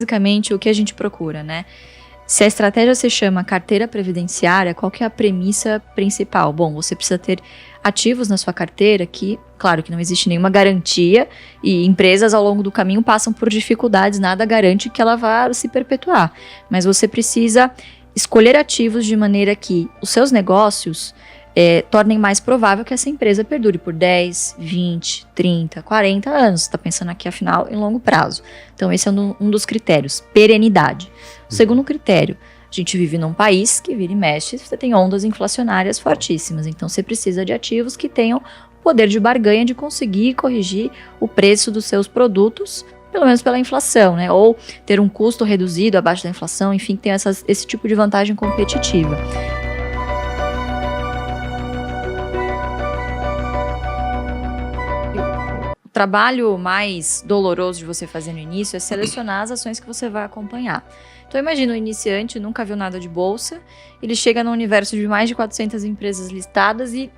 Basicamente, o que a gente procura, né? Se a estratégia se chama carteira previdenciária, qual que é a premissa principal? Bom, você precisa ter ativos na sua carteira que, claro que não existe nenhuma garantia e empresas ao longo do caminho passam por dificuldades, nada garante que ela vá se perpetuar. Mas você precisa escolher ativos de maneira que os seus negócios tornem mais provável que essa empresa perdure por 10, 20, 30, 40 anos. Você está pensando aqui, afinal, em longo prazo. Então, esse é um dos critérios, perenidade. O segundo critério, a gente vive num país que vira e mexe, você tem ondas inflacionárias fortíssimas. Então, você precisa de ativos que tenham poder de barganha de conseguir corrigir o preço dos seus produtos, pelo menos pela inflação, né? Ou ter um custo reduzido abaixo da inflação, enfim, que tem esse tipo de vantagem competitiva. O trabalho mais doloroso de você fazer no início é selecionar as ações que você vai acompanhar. Então imagina um iniciante, nunca viu nada de bolsa, ele chega num universo de mais de 400 empresas listadas e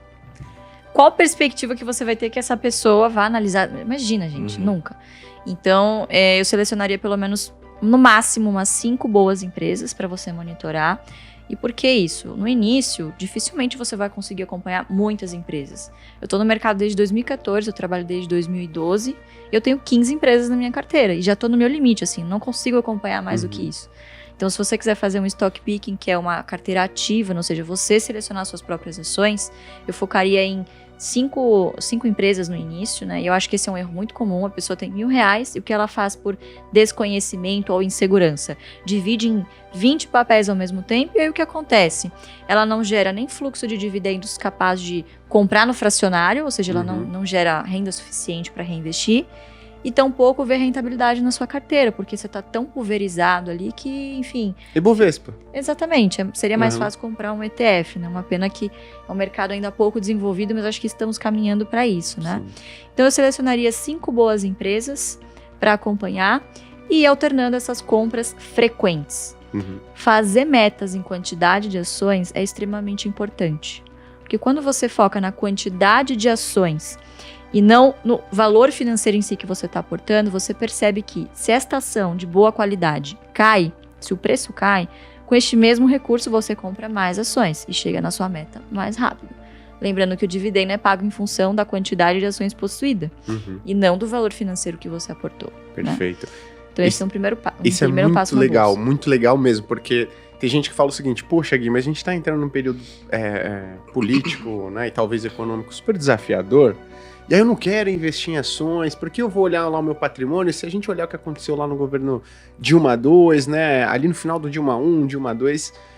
qual perspectiva que você vai ter que essa pessoa vá analisar? Imagina, gente, nunca. Então eu selecionaria pelo menos, no máximo, umas 5 boas empresas para você monitorar. E por que isso? No início, dificilmente você vai conseguir acompanhar muitas empresas. Eu estou no mercado desde 2014, eu trabalho desde 2012, eu tenho 15 empresas na minha carteira e já estou no meu limite, assim, não consigo acompanhar mais do que isso. Então, se você quiser fazer um stock picking, que é uma carteira ativa, ou seja, você selecionar suas próprias ações, eu focaria em 5 empresas no início, né? E eu acho que esse é um erro muito comum. A pessoa tem R$1.000 e o que ela faz por desconhecimento ou insegurança? Divide em 20 papéis ao mesmo tempo e aí o que acontece? Ela não gera nem fluxo de dividendos capaz de comprar no fracionário, ou seja, ela não gera renda suficiente para reinvestir. E tampouco ver rentabilidade na sua carteira, porque você está tão pulverizado ali que, enfim... Ibovespa. Exatamente, seria mais fácil comprar um ETF, né? Uma pena que é um mercado ainda pouco desenvolvido, mas acho que estamos caminhando para isso, né? Sim. Então eu selecionaria 5 boas empresas para acompanhar e ir alternando essas compras frequentes. Fazer metas em quantidade de ações é extremamente importante, porque quando você foca na quantidade de ações e não no valor financeiro em si que você está aportando, você percebe que se esta ação de boa qualidade cai, se o preço cai, com este mesmo recurso você compra mais ações e chega na sua meta mais rápido. Lembrando que o dividendo é pago em função da quantidade de ações possuída e não do valor financeiro que você aportou. Perfeito. Né? Então esse é um primeiro passo. Isso é muito legal mesmo, porque tem gente que fala o seguinte: poxa, Gui, mas a gente está entrando num período político, né, e talvez econômico super desafiador. E aí eu não quero investir em ações, porque eu vou olhar lá o meu patrimônio, se a gente olhar o que aconteceu lá no governo Dilma II, né, ali no final do Dilma I, Dilma II,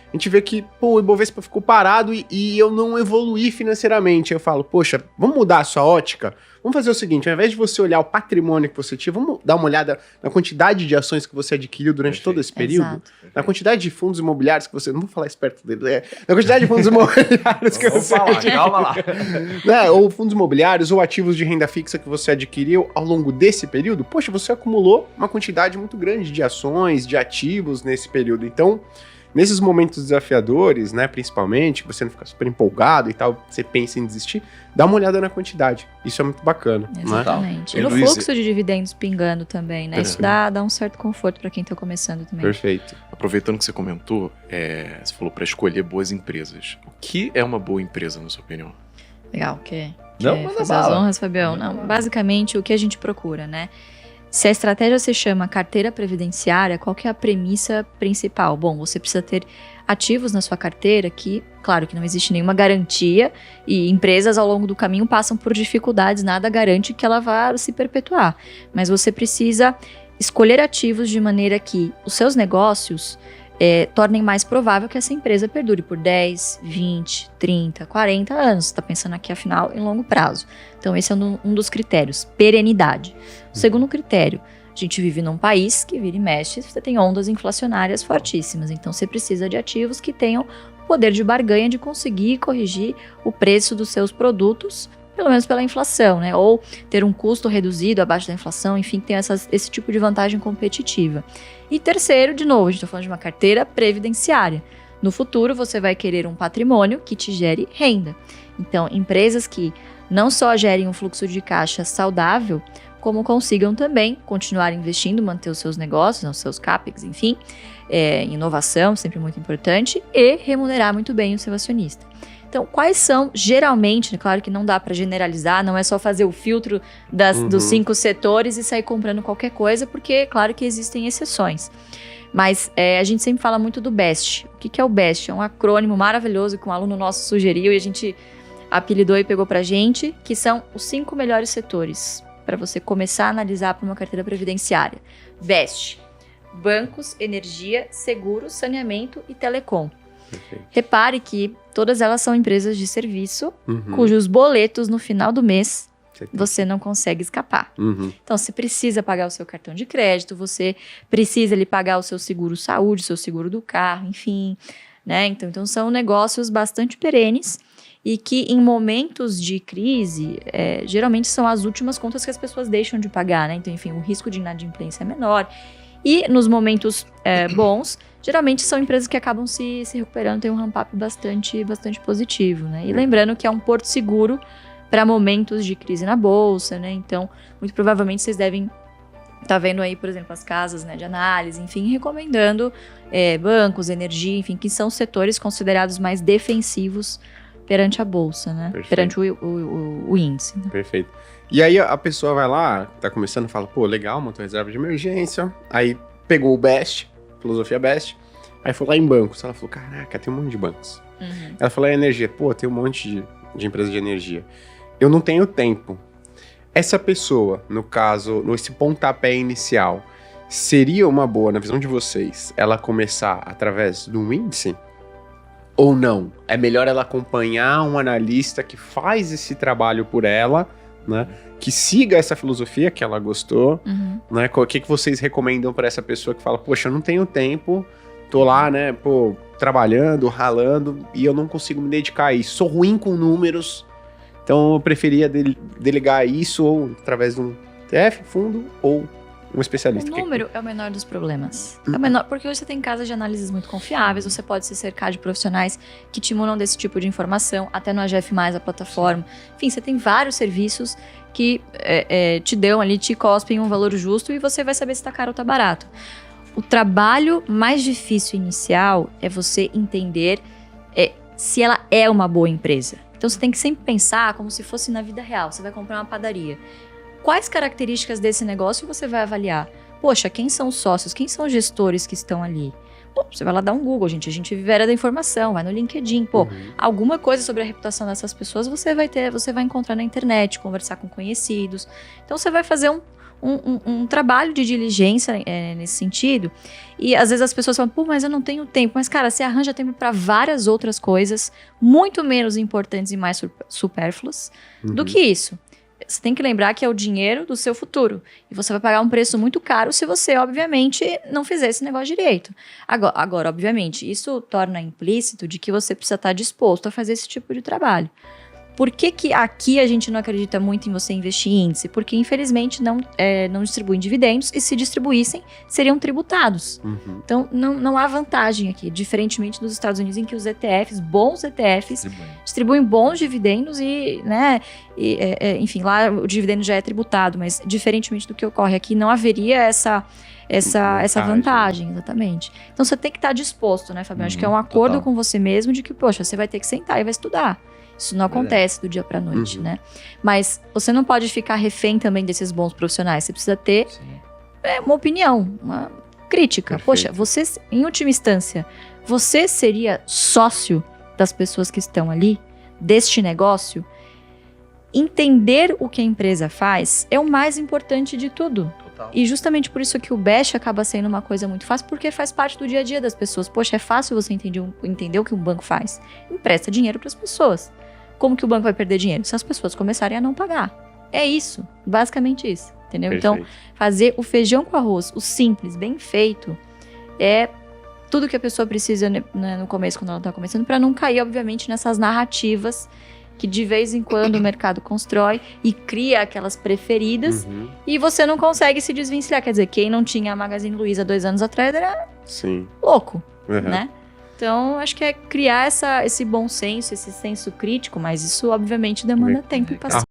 a gente vê que, o Ibovespa ficou parado e eu não evoluí financeiramente. Eu falo, poxa, vamos mudar a sua ótica? Vamos fazer o seguinte, ao invés de você olhar o patrimônio que você tinha, vamos dar uma olhada na quantidade de ações que você adquiriu durante todo esse período? Exato. Na quantidade de fundos imobiliários que você... Não vou falar esperto dele, na quantidade de fundos imobiliários que você adquiriu. Calma lá. Né, ou fundos imobiliários ou ativos de renda fixa que você adquiriu ao longo desse período. Poxa, você acumulou uma quantidade muito grande de ações, de ativos nesse período. Então, nesses momentos desafiadores, né, principalmente, que você não fica super empolgado e tal, você pensa em desistir, dá uma olhada na quantidade. Isso é muito bacana. Exatamente. Né? E no fluxo de dividendos pingando também, né? Isso dá um certo conforto para quem está começando também. Perfeito. Aproveitando que você comentou, você falou para escolher boas empresas. O que é uma boa empresa, na sua opinião? Legal, quer fazer as honras, Fabião? Não, basicamente, o que a gente procura, né? Se a estratégia se chama carteira previdenciária, qual que é a premissa principal? Bom, você precisa ter ativos na sua carteira que, claro que não existe nenhuma garantia e empresas ao longo do caminho passam por dificuldades, nada garante que ela vá se perpetuar. Mas você precisa escolher ativos de maneira que os seus negócios tornem mais provável que essa empresa perdure por 10, 20, 30, 40 anos. Você está pensando aqui, afinal, em longo prazo. Então, esse é um dos critérios, perenidade. O segundo critério, a gente vive num país que vira e mexe, você tem ondas inflacionárias fortíssimas. Então, você precisa de ativos que tenham poder de barganha de conseguir corrigir o preço dos seus produtos, pelo menos pela inflação, né? Ou ter um custo reduzido abaixo da inflação, enfim, que tem esse tipo de vantagem competitiva. E terceiro, de novo, a gente está falando de uma carteira previdenciária. No futuro, você vai querer um patrimônio que te gere renda. Então, empresas que não só gerem um fluxo de caixa saudável, como consigam também continuar investindo, manter os seus negócios, os seus CAPEX, enfim, inovação, sempre muito importante, e remunerar muito bem o seu acionista. Então, quais são, geralmente, claro que não dá para generalizar, não é só fazer o filtro dos 5 setores e sair comprando qualquer coisa, porque, claro que existem exceções. Mas a gente sempre fala muito do BEST. O que é o BEST? É um acrônimo maravilhoso que um aluno nosso sugeriu e a gente apelidou e pegou pra gente, que são os 5 melhores setores para você começar a analisar para uma carteira previdenciária. BEST: bancos, energia, seguros, saneamento e telecom. Perfeito. Repare que todas elas são empresas de serviço, cujos boletos no final do mês você não consegue escapar. Então, você precisa pagar o seu cartão de crédito, você precisa ali pagar o seu seguro saúde, o seu seguro do carro, enfim, né? Então são negócios bastante perenes e que em momentos de crise, geralmente são as últimas contas que as pessoas deixam de pagar, né? Então, enfim, o risco de inadimplência é menor. E nos momentos bons, geralmente são empresas que acabam se recuperando, tem um ramp-up bastante positivo, né? E lembrando que é um porto seguro para momentos de crise na bolsa, né? Então, muito provavelmente vocês devem estar vendo aí, por exemplo, as casas, né, de análise, enfim, recomendando bancos, energia, enfim, que são setores considerados mais defensivos perante a bolsa, né? Perfeito. Perante o índice. Né? Perfeito. E aí a pessoa vai lá, tá começando, fala, pô, legal, montou reserva de emergência, aí pegou o BEST, filosofia BEST, aí foi lá em bancos, ela falou, caraca, tem um monte de bancos. Ela falou, energia, pô, tem um monte de empresas de energia. Eu não tenho tempo. Essa pessoa, no caso, nesse pontapé inicial, seria uma boa, na visão de vocês, ela começar através de um índice? Ou não? É melhor ela acompanhar um analista que faz esse trabalho por ela, né? Que siga essa filosofia que ela gostou, né? O que vocês recomendam para essa pessoa que fala, poxa, eu não tenho tempo, tô lá, né, pô, trabalhando, ralando, e eu não consigo me dedicar a isso. Sou ruim com números, então eu preferia delegar isso ou através de um TF, fundo ou um especialista. O número é o menor dos problemas. É o menor, porque hoje você tem casas de análises muito confiáveis, você pode se cercar de profissionais que te mandam desse tipo de informação, até no AGF+, a plataforma. Enfim, você tem vários serviços que te dão ali, te cospem um valor justo e você vai saber se está caro ou está barato. O trabalho mais difícil inicial é você entender se ela é uma boa empresa. Então você tem que sempre pensar como se fosse na vida real. Você vai comprar uma padaria. Quais características desse negócio você vai avaliar? Poxa, quem são os sócios? Quem são os gestores que estão ali? Pô, você vai lá dar um Google, gente. A gente vive a era da informação, vai no LinkedIn. Pô, alguma coisa sobre a reputação dessas pessoas você vai encontrar na internet, conversar com conhecidos. Então você vai fazer um trabalho de diligência nesse sentido. E às vezes as pessoas falam, pô, mas eu não tenho tempo. Mas, cara, você arranja tempo para várias outras coisas muito menos importantes e mais supérfluas do que isso. Você tem que lembrar que é o dinheiro do seu futuro. E você vai pagar um preço muito caro se você, obviamente, não fizer esse negócio direito. Agora, obviamente, isso torna implícito de que você precisa estar disposto a fazer esse tipo de trabalho. Por que aqui a gente não acredita muito em você investir em índice? Porque, infelizmente, não distribuem dividendos e, se distribuíssem, seriam tributados. Então, não há vantagem aqui, diferentemente dos Estados Unidos, em que os ETFs, bons ETFs, distribuem bons dividendos e, né, enfim, lá o dividendo já é tributado, mas, diferentemente do que ocorre aqui, não haveria essa vantagem, exatamente. Então, você tem que estar disposto, né, Fabiano? Acho que é um acordo com você mesmo de que, poxa, você vai ter que sentar e vai estudar. Isso não acontece do dia pra noite, né? Mas você não pode ficar refém também desses bons profissionais. Você precisa ter uma opinião, uma crítica. Perfeito. Poxa, você, em última instância, você seria sócio das pessoas que estão ali, deste negócio? Entender o que a empresa faz é o mais importante de tudo. Total. E justamente por isso que o BEST acaba sendo uma coisa muito fácil, porque faz parte do dia a dia das pessoas. Poxa, é fácil você entender o que um banco faz. Empresta dinheiro para as pessoas. Como que o banco vai perder dinheiro? Se as pessoas começarem a não pagar. É isso, basicamente isso, entendeu? Perfeito. Então, fazer o feijão com arroz, o simples, bem feito, é tudo que a pessoa precisa, né, no começo, quando ela está começando, para não cair, obviamente, nessas narrativas que de vez em quando o mercado constrói e cria aquelas preferidas e você não consegue se desvencilhar. Quer dizer, quem não tinha a Magazine Luiza 2 anos atrás era louco, né? Então, acho que é criar esse bom senso, esse senso crítico, mas isso, obviamente, demanda tempo para